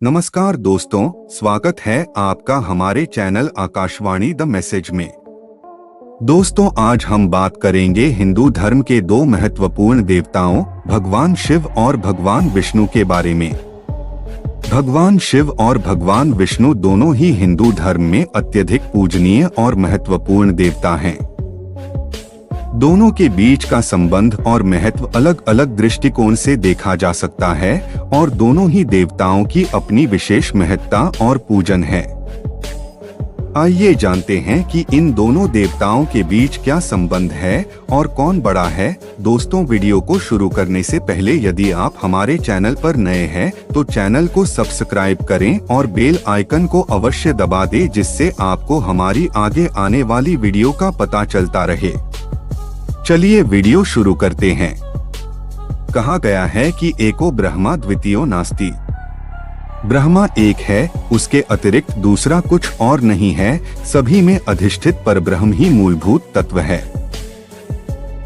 नमस्कार दोस्तों, स्वागत है आपका हमारे चैनल आकाशवाणी द मैसेज में। दोस्तों, आज हम बात करेंगे हिंदू धर्म के दो महत्वपूर्ण देवताओं भगवान शिव और भगवान विष्णु के बारे में। भगवान शिव और भगवान विष्णु दोनों ही हिंदू धर्म में अत्यधिक पूजनीय और महत्वपूर्ण देवता हैं। दोनों के बीच का संबंध और महत्व अलग अलग दृष्टिकोण से देखा जा सकता है और दोनों ही देवताओं की अपनी विशेष महत्ता और पूजन है। आइए जानते हैं कि इन दोनों देवताओं के बीच क्या संबंध है और कौन बड़ा है। दोस्तों, वीडियो को शुरू करने से पहले यदि आप हमारे चैनल पर नए हैं तो चैनल को सब्सक्राइब करें और बेल आइकन को अवश्य दबा दें, जिससे आपको हमारी आगे आने वाली वीडियो का पता चलता रहे। चलिए वीडियो शुरू करते हैं। कहा गया है कि एको ब्रह्मा द्वितीयो नास्ति। ब्रह्मा एक है, उसके अतिरिक्त दूसरा कुछ और नहीं है। सभी में अधिष्ठित परब्रह्म ही मूलभूत तत्व है।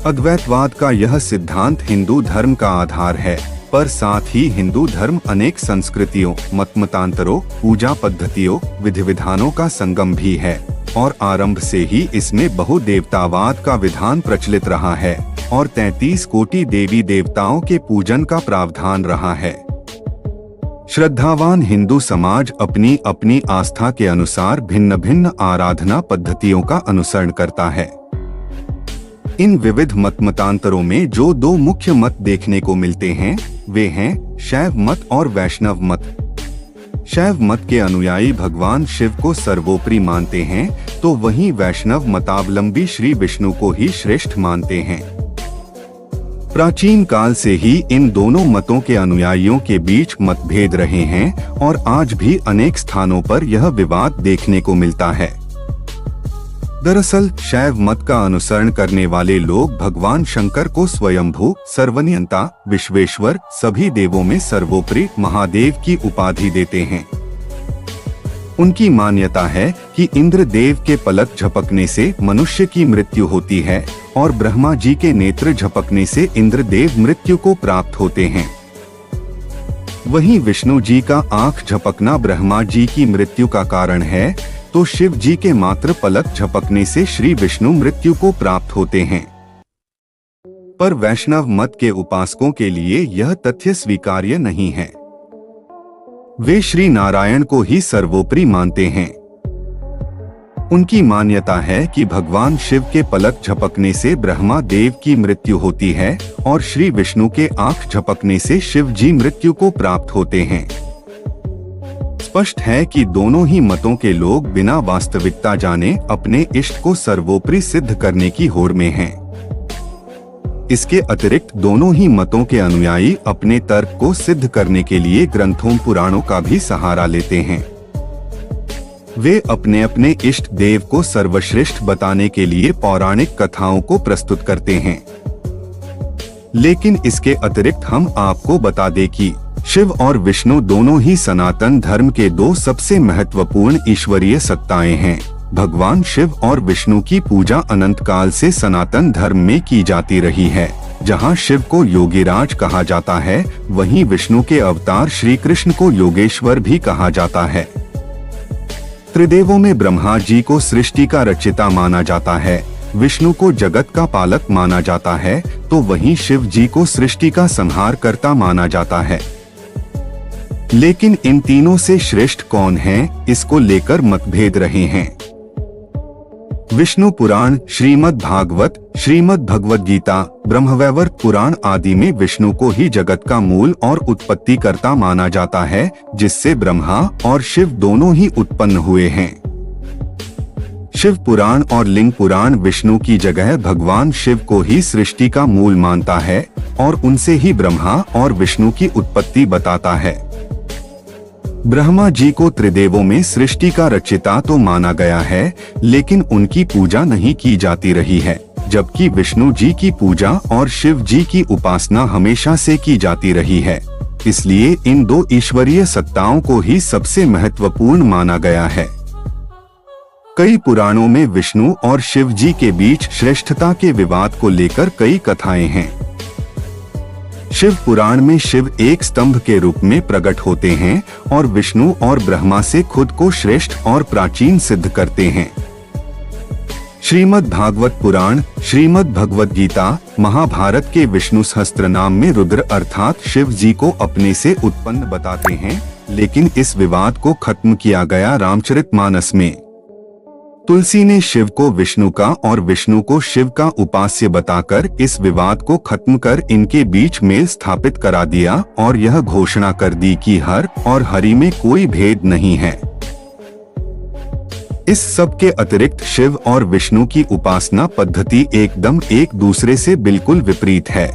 अद्वैतवाद का यह सिद्धांत हिंदू धर्म का आधार है, पर साथ ही हिंदू धर्म अनेक संस्कृतियों, मतमतांतरों, पूजा पद्धतियों, विधि विधानों का संगम भी है और आरंभ से ही इसमें बहुदेवतावाद का विधान प्रचलित रहा है और 33 कोटि देवी देवताओं के पूजन का प्रावधान रहा है। श्रद्धावान हिंदू समाज अपनी अपनी आस्था के अनुसार भिन्न भिन्न आराधना पद्धतियों का अनुसरण करता है। इन विविध मतमतांतरों में जो दो मुख्य मत देखने को मिलते हैं वे हैं शैव मत और वैष्णव मत। शैव मत के अनुयायी भगवान शिव को सर्वोपरि मानते हैं, तो वहीं वैष्णव मतावलंबी श्री विष्णु को ही श्रेष्ठ मानते हैं। प्राचीन काल से ही इन दोनों मतों के अनुयायियों के बीच मतभेद रहे हैं और आज भी अनेक स्थानों पर यह विवाद देखने को मिलता है। दरअसल शैव मत का अनुसरण करने वाले लोग भगवान शंकर को स्वयंभू, सर्वनियंता, विश्वेश्वर, सभी देवों में सर्वोपरि महादेव की उपाधि देते हैं। उनकी मान्यता है कि इंद्र देव के पलक झपकने से मनुष्य की मृत्यु होती है और ब्रह्मा जी के नेत्र झपकने से इंद्र देव मृत्यु को प्राप्त होते हैं। वहीं विष्णु जी का आंख झपकना ब्रह्मा जी की मृत्यु का कारण है, तो शिव जी के मात्र पलक झपकने से श्री विष्णु मृत्यु को प्राप्त होते हैं। पर वैष्णव मत के उपासकों के लिए यह तथ्य स्वीकार्य नहीं है। वे श्री नारायण को ही सर्वोपरि मानते हैं। उनकी मान्यता है कि भगवान शिव के पलक झपकने से ब्रह्मा देव की मृत्यु होती है और श्री विष्णु के आंख झपकने से शिव जी मृत्यु को प्राप्त होते हैं। स्पष्ट है कि दोनों ही मतों के लोग बिना वास्तविकता जाने अपने इष्ट को सर्वोपरि सिद्ध करने की होड़ में हैं। इसके अतिरिक्त दोनों ही मतों के अनुयायी अपने तर्क को सिद्ध करने के लिए ग्रंथों पुराणों का भी सहारा लेते हैं। वे अपने अपने इष्ट देव को सर्वश्रेष्ठ बताने के लिए पौराणिक कथाओं को प्रस्तुत करते हैं। लेकिन इसके अतिरिक्त हम आपको बता दें कि शिव और विष्णु दोनों ही सनातन धर्म के दो सबसे महत्वपूर्ण ईश्वरीय सत्ताएं हैं। भगवान शिव और विष्णु की पूजा अनंत काल से सनातन धर्म में की जाती रही है। जहां शिव को योगीराज कहा जाता है, वहीं विष्णु के अवतार श्री कृष्ण को योगेश्वर भी कहा जाता है। त्रिदेवों में ब्रह्मा जी को सृष्टि का रचयिता माना जाता है, विष्णु को जगत का पालक माना जाता है, तो वहीं शिव जी को सृष्टि का संहार करता माना जाता है। लेकिन इन तीनों से श्रेष्ठ कौन है, इसको लेकर मतभेद रहे हैं। विष्णु पुराण, श्रीमद् भागवत, श्रीमद् भगवद गीता, ब्रह्मवैवर्त पुराण आदि में विष्णु को ही जगत का मूल और उत्पत्ति कर्ता माना जाता है, जिससे ब्रह्मा और शिव दोनों ही उत्पन्न हुए हैं। शिव पुराण और लिंग पुराण विष्णु की जगह भगवान शिव को ही सृष्टि का मूल मानता है और उनसे ही ब्रह्मा और विष्णु की उत्पत्ति बताता है। ब्रह्मा जी को त्रिदेवों में सृष्टि का रचयिता तो माना गया है, लेकिन उनकी पूजा नहीं की जाती रही है, जबकि विष्णु जी की पूजा और शिव जी की उपासना हमेशा से की जाती रही है। इसलिए इन दो ईश्वरीय सत्ताओं को ही सबसे महत्वपूर्ण माना गया है। कई पुराणों में विष्णु और शिव जी के बीच श्रेष्ठता के विवाद को लेकर कई कथाएं हैं। शिव पुराण में शिव एक स्तंभ के रूप में प्रकट होते हैं और विष्णु और ब्रह्मा से खुद को श्रेष्ठ और प्राचीन सिद्ध करते हैं। श्रीमद् भागवत पुराण, श्रीमद् भगवद गीता, महाभारत के विष्णु सहस्त्र नाम में रुद्र अर्थात शिव जी को अपने से उत्पन्न बताते हैं, लेकिन इस विवाद को खत्म किया गया रामचरितमानस में। तुलसी ने शिव को विष्णु का और विष्णु को शिव का उपास्य बताकर इस विवाद को खत्म कर इनके बीच मेल स्थापित करा दिया और यह घोषणा कर दी कि हर और हरि में कोई भेद नहीं है। इस सब के अतिरिक्त शिव और विष्णु की उपासना पद्धति एकदम एक दूसरे से बिल्कुल विपरीत है।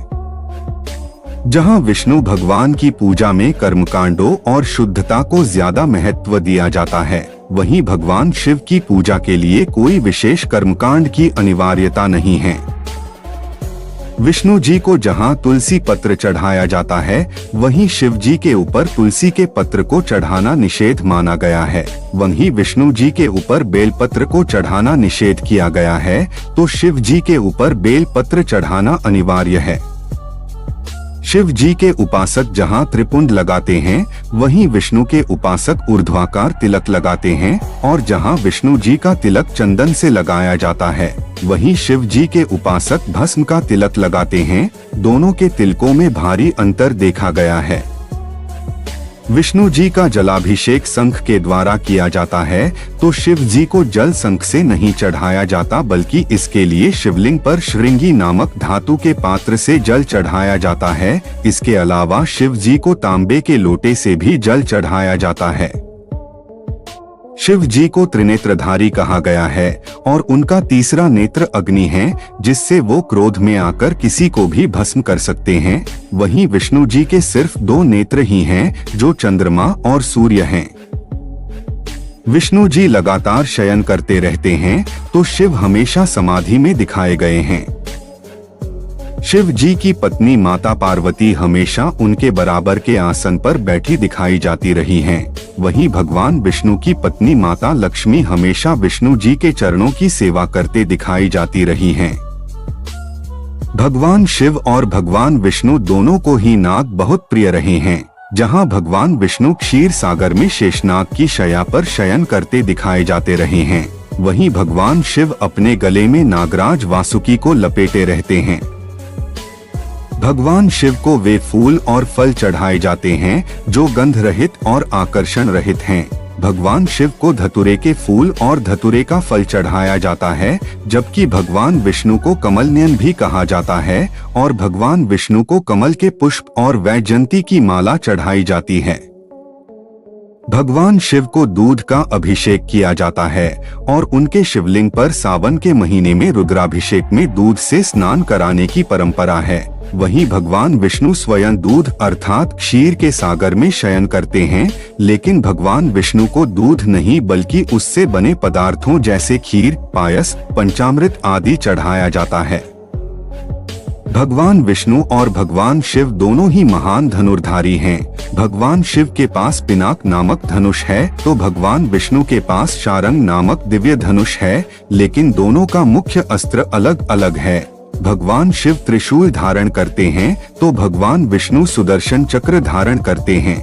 जहां विष्णु भगवान की पूजा में कर्मकांडों और शुद्धता को ज्यादा महत्व दिया जाता है, वहीं भगवान शिव की पूजा के लिए कोई विशेष कर्मकांड की अनिवार्यता नहीं है। विष्णु जी को जहां तुलसी पत्र चढ़ाया जाता है, वहीं शिव जी के ऊपर तुलसी के पत्र को चढ़ाना निषेध माना गया है। वहीं विष्णु जी के ऊपर बेलपत्र को चढ़ाना निषेध किया गया है, तो शिव जी के ऊपर बेलपत्र चढ़ाना अनिवार्य है। शिव जी के उपासक जहां त्रिपुंड लगाते हैं, वहीं विष्णु के उपासक ऊर्ध्वाकार तिलक लगाते हैं, और जहां विष्णु जी का तिलक चंदन से लगाया जाता है, वहीं शिव जी के उपासक भस्म का तिलक लगाते हैं। दोनों के तिलकों में भारी अंतर देखा गया है। विष्णु जी का जलाभिषेक शंख के द्वारा किया जाता है, तो शिव जी को जल शंख से नहीं चढ़ाया जाता, बल्कि इसके लिए शिवलिंग पर श्रृंगी नामक धातु के पात्र से जल चढ़ाया जाता है। इसके अलावा शिव जी को तांबे के लोटे से भी जल चढ़ाया जाता है। शिव जी को त्रिनेत्रधारी कहा गया है और उनका तीसरा नेत्र अग्नि है, जिससे वो क्रोध में आकर किसी को भी भस्म कर सकते हैं। वहीं विष्णु जी के सिर्फ 2 नेत्र ही हैं, जो चंद्रमा और सूर्य हैं। विष्णु जी लगातार शयन करते रहते हैं, तो शिव हमेशा समाधि में दिखाए गए हैं। शिव जी की पत्नी माता पार्वती हमेशा उनके बराबर के आसन पर बैठी दिखाई जाती रही हैं। वहीं भगवान विष्णु की पत्नी माता लक्ष्मी हमेशा विष्णु जी के चरणों की सेवा करते दिखाई जाती रही हैं। भगवान शिव और भगवान विष्णु दोनों को ही नाग बहुत प्रिय रहे हैं। जहां भगवान विष्णु क्षीर सागर में शेषनाग की शैया पर शयन करते दिखाए जाते रहे हैं, वहीं भगवान शिव अपने गले में नागराज वासुकी को लपेटे रहते हैं। भगवान शिव को वे फूल और फल चढ़ाए जाते हैं जो गंध रहित और आकर्षण रहित हैं। भगवान शिव को धतूरे के फूल और धतूरे का फल चढ़ाया जाता है, जबकि भगवान विष्णु को कमलनयन भी कहा जाता है और भगवान विष्णु को कमल के पुष्प और वैजयंती की माला चढ़ाई जाती है। भगवान शिव को दूध का अभिषेक किया जाता है और उनके शिवलिंग पर सावन के महीने में रुद्राभिषेक में दूध से स्नान कराने की परंपरा है। वहीं भगवान विष्णु स्वयं दूध अर्थात क्षीर के सागर में शयन करते हैं, लेकिन भगवान विष्णु को दूध नहीं बल्कि उससे बने पदार्थों जैसे खीर, पायस, पंचामृत आदि चढ़ाया जाता है। भगवान विष्णु और भगवान शिव दोनों ही महान धनुर्धारी हैं। भगवान शिव के पास पिनाक नामक धनुष है, तो भगवान विष्णु के पास शारंग नामक दिव्य धनुष है, लेकिन दोनों का मुख्य अस्त्र अलग अलग है। भगवान शिव त्रिशूल धारण करते हैं, तो भगवान विष्णु सुदर्शन चक्र धारण करते हैं।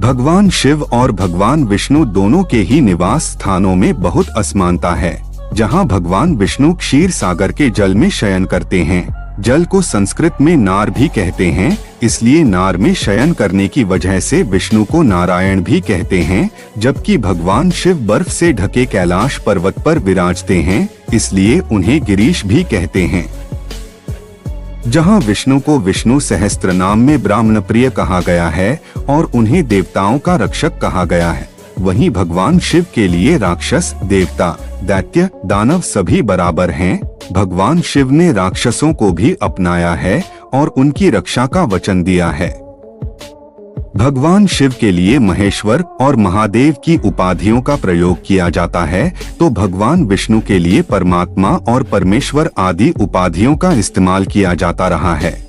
भगवान शिव और भगवान विष्णु दोनों के ही निवास स्थानों में बहुत असमानता है। जहां भगवान विष्णु क्षीर सागर के जल में शयन करते हैं, जल को संस्कृत में नार भी कहते हैं, इसलिए नार में शयन करने की वजह से विष्णु को नारायण भी कहते हैं, जबकि भगवान शिव बर्फ से ढके कैलाश पर्वत पर विराजते हैं, इसलिए उन्हें गिरीश भी कहते हैं। जहां विष्णु को विष्णु सहस्त्र नाम में ब्राह्मण प्रिय कहा गया है और उन्हें देवताओं का रक्षक कहा गया है, वहीं भगवान शिव के लिए राक्षस, देवता, दैत्य, दानव सभी बराबर हैं। भगवान शिव ने राक्षसों को भी अपनाया है और उनकी रक्षा का वचन दिया है। भगवान शिव के लिए महेश्वर और महादेव की उपाधियों का प्रयोग किया जाता है, तो भगवान विष्णु के लिए परमात्मा और परमेश्वर आदि उपाधियों का इस्तेमाल किया जाता रहा है।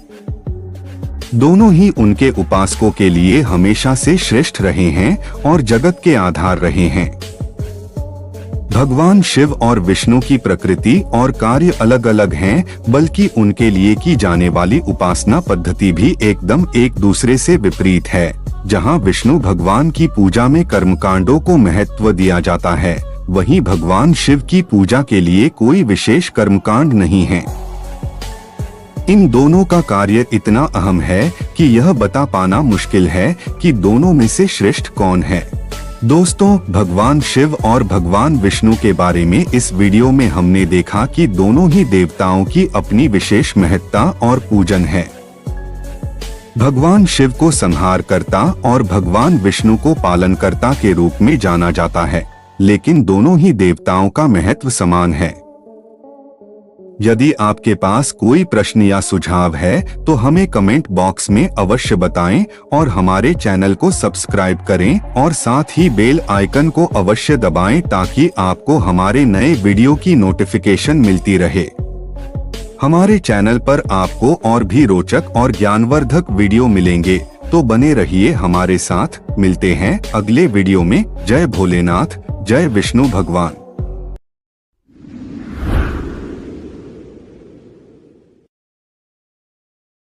दोनों ही उनके उपासकों के लिए हमेशा से श्रेष्ठ रहे हैं और जगत के आधार रहे हैं। भगवान शिव और विष्णु की प्रकृति और कार्य अलग अलग हैं, बल्कि उनके लिए की जाने वाली उपासना पद्धति भी एकदम एक दूसरे से विपरीत है। जहां विष्णु भगवान की पूजा में कर्मकांडों को महत्व दिया जाता है, वहीं भगवान शिव की पूजा के लिए कोई विशेष कर्मकांड नहीं है। इन दोनों का कार्य इतना अहम है कि यह बता पाना मुश्किल है कि दोनों में से श्रेष्ठ कौन है। दोस्तों, भगवान शिव और भगवान विष्णु के बारे में इस वीडियो में हमने देखा कि दोनों ही देवताओं की अपनी विशेष महत्ता और पूजन है। भगवान शिव को संहारकर्ता और भगवान विष्णु को पालनकर्ता के रूप में जाना जाता है, लेकिन दोनों ही देवताओं का महत्व समान है। यदि आपके पास कोई प्रश्न या सुझाव है तो हमें कमेंट बॉक्स में अवश्य बताएं और हमारे चैनल को सब्सक्राइब करें और साथ ही बेल आइकन को अवश्य दबाएं ताकि आपको हमारे नए वीडियो की नोटिफिकेशन मिलती रहे। हमारे चैनल पर आपको और भी रोचक और ज्ञानवर्धक वीडियो मिलेंगे, तो बने रहिए हमारे साथ। मिलते हैं अगले वीडियो में। जय भोलेनाथ, जय विष्णु भगवान।